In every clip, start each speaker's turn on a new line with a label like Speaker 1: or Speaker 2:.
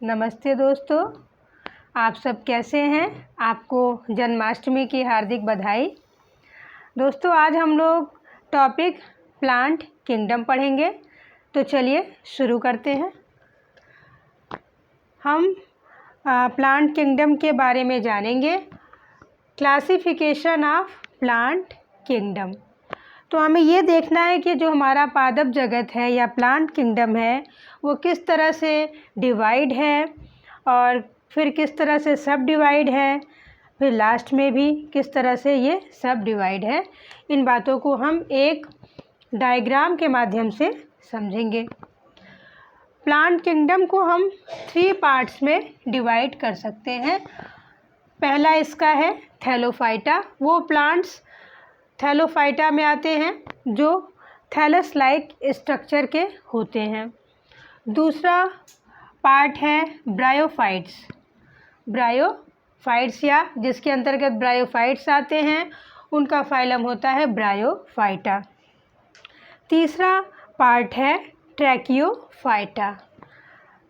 Speaker 1: नमस्ते दोस्तों, आप सब कैसे हैं। आपको जन्माष्टमी की हार्दिक बधाई। दोस्तों, आज हम लोग टॉपिक प्लांट किंगडम पढ़ेंगे, तो चलिए शुरू करते हैं। हम प्लांट किंगडम के बारे में जानेंगे। Classification of plant kingdom. तो हमें ये देखना है कि जो हमारा पादप जगत है या प्लांट किंगडम है वो किस तरह से डिवाइड है और फिर किस तरह से सब डिवाइड है, फिर लास्ट में भी किस तरह से ये सब डिवाइड है। इन बातों को हम एक डायग्राम के माध्यम से समझेंगे। प्लांट किंगडम को हम 3 पार्ट्स में डिवाइड कर सकते हैं। पहला इसका है थैलोफाइटा। वो प्लांट्स थैलोफाइटा में आते हैं जो थैलस लाइक स्ट्रक्चर के होते हैं। दूसरा पार्ट है ब्रायोफाइट्स। ब्रायोफाइट्स या जिसके अंतर्गत ब्रायोफाइट्स आते हैं उनका फाइलम होता है ब्रायोफाइटा। तीसरा पार्ट है ट्रैकियोफाइटा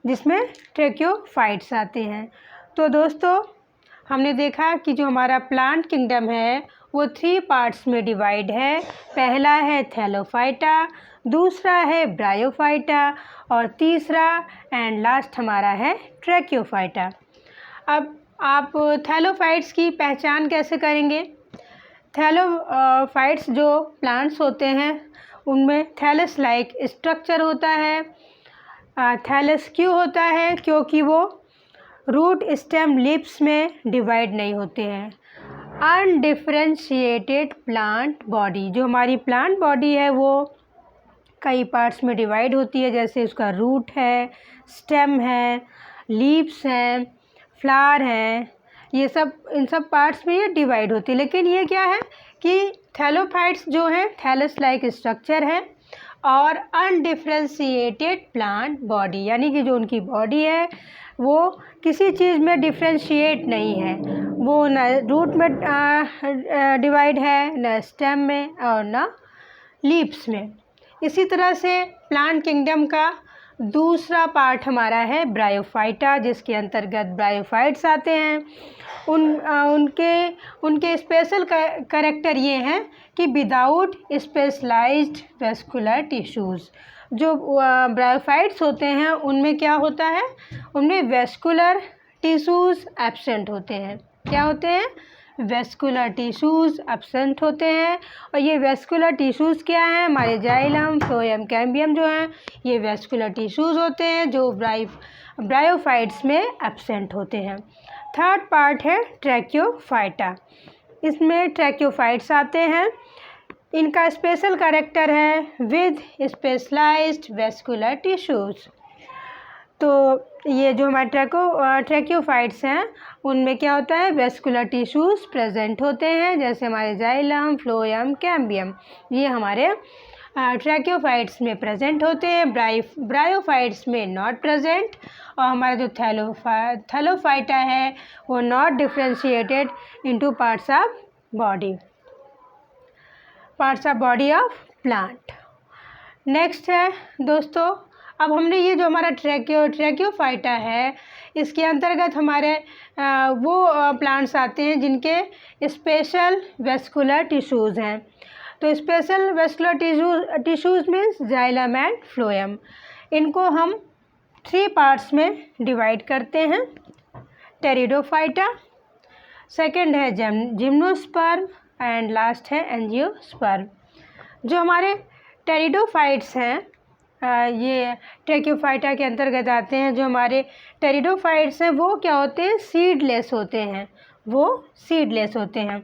Speaker 1: जिसमें ट्रैकियोफाइट्स आते हैं। तो दोस्तों, हमने देखा कि जो हमारा प्लांट किंगडम है वो 3 पार्ट्स में डिवाइड है। पहला है थैलोफाइटा, दूसरा है ब्रायोफाइटा और तीसरा एंड लास्ट हमारा है ट्रैकियोफाइटा। अब आप थैलोफाइट्स की पहचान कैसे करेंगे। थैलोफाइट्स जो प्लांट्स होते हैं उनमें थैलस लाइक स्ट्रक्चर होता है। थैलस क्यों होता है? क्योंकि वो रूट स्टेम लीव्स में डिवाइड नहीं होते हैं। अनडिफरेंशिएटेड प्लांट बॉडी, जो हमारी प्लांट बॉडी है वो कई पार्ट्स में डिवाइड होती है, जैसे उसका रूट है, स्टेम है, लीव्स हैं, फ्लावर हैं, ये सब इन सब पार्ट्स में ये डिवाइड होती है। लेकिन ये क्या है कि थैलोफाइट्स जो हैं थैलस लाइक स्ट्रक्चर है और अनडिफरेंशिएटेड प्लांट बॉडी, यानी कि जो उनकी बॉडी है वो किसी चीज़ में डिफरेंशिएट नहीं है। वो न रूट में डिवाइड है, न स्टेम में और न लीव्स में। इसी तरह से प्लांट किंगडम का दूसरा पार्ट हमारा है ब्रायोफाइटा, जिसके अंतर्गत ब्रायोफाइट्स आते हैं। उनके स्पेशल कैरेक्टर ये हैं कि विदाउट स्पेशलाइज्ड वेस्कुलर टिश्यूज़। जो ब्रायोफाइट्स होते हैं उनमें क्या होता है, उनमें वेस्कुलर टिश्यूज़ एब्सेंट होते हैं। क्या होते हैं? वेस्कुलर टिश्यूज़ एब्सेंट होते हैं। और ये वेस्कुलर टिश्यूज़ क्या हैं? हमारे जाइलम, फ्लोएम, कैम्बियम जो हैं ये वेस्कुलर टिश्यूज़ होते हैं जो ब्रायोफाइट्स में एब्सेंट होते हैं। थर्ड पार्ट है ट्रैकियोफाइटा। इसमें ट्रैकियोफाइट्स आते हैं। इनका स्पेशल कैरेक्टर है विद स्पेशलाइज्ड वेस्कुलर टिश्यूज़। तो ये जो हमारे ट्रैकियोफाइट्स हैं उनमें क्या होता है, वेस्कुलर टिश्यूज़ प्रेजेंट होते हैं, जैसे हमारे जाइलम, फ्लोएम, कैम्बियम, ये हमारे ट्रैकियोफाइट्स में प्रेजेंट होते हैं। ब्रायोफाइट्स में नॉट प्रेजेंट। और हमारा जो थैलोफाइटा है वो not differentiated into parts of body of plant. Next है दोस्तों, अब हमने ये जो हमारा ट्रैकियोफाइटा है इसके अंतर्गत हमारे वो प्लांट्स आते हैं जिनके स्पेशल वेस्कुलर टिश्यूज़ हैं। तो special vascular tissues means xylem and phloem. इनको हम 3 पार्ट्स में डिवाइड करते हैं। टेरिडोफाइटा, सेकंड है जिम्नोस्पर्म एंड लास्ट है एंजियोस्पर्म। जो हमारे टेरिडोफाइट्स हैं ये ट्रैकियोफाइटा के अंतर्गत आते हैं। जो हमारे टेरिडोफाइट्स हैं वो क्या होते हैं, सीडलेस होते हैं, वो सीडलेस होते हैं।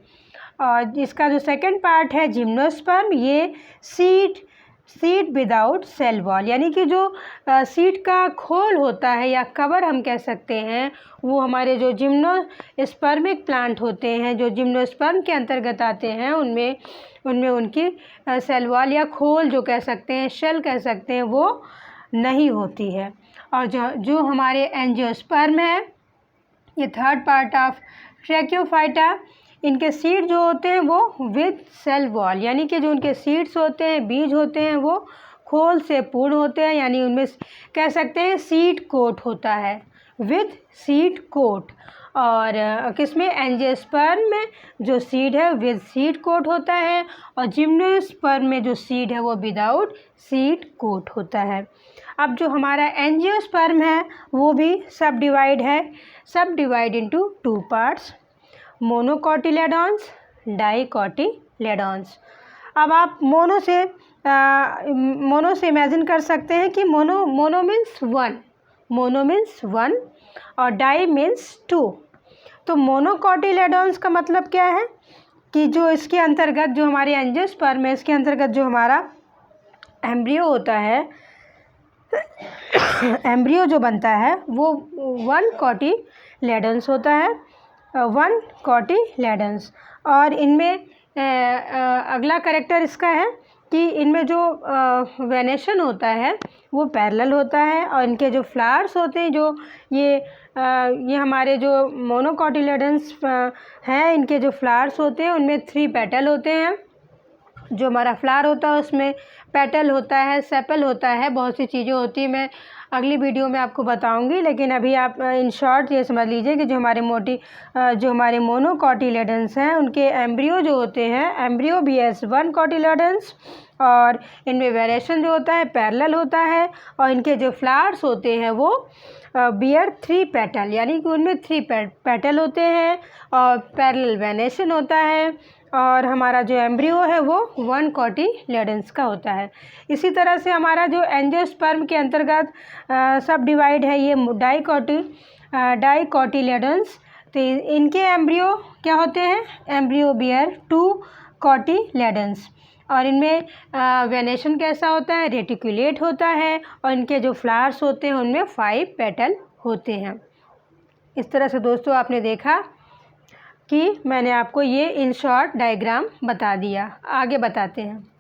Speaker 1: और इसका जो सेकंड पार्ट है जिम्नोस्पर्म, ये सीड विदाउट सेल वॉल, यानी कि जो सीड का खोल होता है या कवर हम कह सकते हैं, वो हमारे जो जिम्नोस्पर्मिक प्लांट होते हैं जो जिम्नोस्पर्म के अंतर्गत आते हैं उनमें उनकी सेल वॉल या खोल जो कह सकते हैं, शेल कह सकते हैं, वो नहीं होती है। और जो हमारे एंजियोस्पर्म है ये थर्ड पार्ट ऑफ ट्रैकियोफाइटा, इनके सीड जो होते हैं वो विद सेल वॉल, यानी कि जो उनके सीड्स होते हैं, बीज होते हैं, वो खोल से पूर्ण होते हैं, यानी उनमें कह सकते हैं सीड कोट होता है, विद सीड कोट। और किसमें, एंजियोस्पर्म में जो सीड है विद सीड कोट होता है, और जिम्नोस्पर्म में जो सीड है वो विदाउट सीड कोट होता है। अब जो हमारा एंजियोस्पर्म है वो भी सब डिवाइड इनटू 2 पार्ट्स, मोनोकोटिलेडॉन्स, डाइकोटिलेडॉन्स। अब आप मोनो से इमेजिन कर सकते हैं कि मोनो मीन्स वन और डाई मीन्स 2। तो मोनोकोटिलेडॉन्स का मतलब क्या है कि जो इसके अंतर्गत जो हमारे एंजियोस्पर्म है, इसके अंतर्गत जो हमारा एम्ब्रियो होता है, एम्ब्रियो जो बनता है वो 1 कोटिलेडॉन्स होता है, 1 कोटिलेडॉन्स। और इनमें अगला कैरेक्टर इसका है कि इनमें जो वेनेशन होता है वो पैरेलल होता है, और इनके जो फ्लावर्स होते हैं, जो ये हमारे जो मोनोकोटिलेडॉन्स हैं, इनके जो फ्लावर्स होते हैं उनमें 3 पेटल होते हैं। जो हमारा फ्लावर होता है उसमें पेटल होता है, सेपल होता है, बहुत सी चीज़ें होती हैं, मैं अगली वीडियो में आपको बताऊंगी। लेकिन अभी आप इन शॉर्ट ये समझ लीजिए कि जो हमारे मोनोकोटिलेडॉन्स हैं उनके एम्ब्रियो जो होते हैं, एम्ब्रियो भी एस 1 कोटिलेडॉन्स, और इनमें वेरिएशन जो होता है पैरेलल होता है, और इनके जो फ्लावर्स होते हैं वो बियर 3 पेटल, यानी कि उनमें 3 पेटल होते हैं, और पैरेलल वेनेशन होता है, और हमारा जो एम्ब्रियो है वो 1 कोटिलेडॉन्स का होता है। इसी तरह से हमारा जो एंजियोस्पर्म के अंतर्गत सब डिवाइड है ये डाइकोटिलेडॉन्स। तो इनके एम्ब्रियो क्या होते हैं, एम्ब्रियो बियर 2 कोटिलेडॉन्स, और इनमें वेनेशन कैसा होता है, रेटिकुलेट होता है, और इनके जो फ्लावर्स होते हैं उनमें 5 पेटल होते हैं। इस तरह से दोस्तों आपने देखा कि मैंने आपको ये इन शॉर्ट डायग्राम बता दिया। आगे बताते हैं।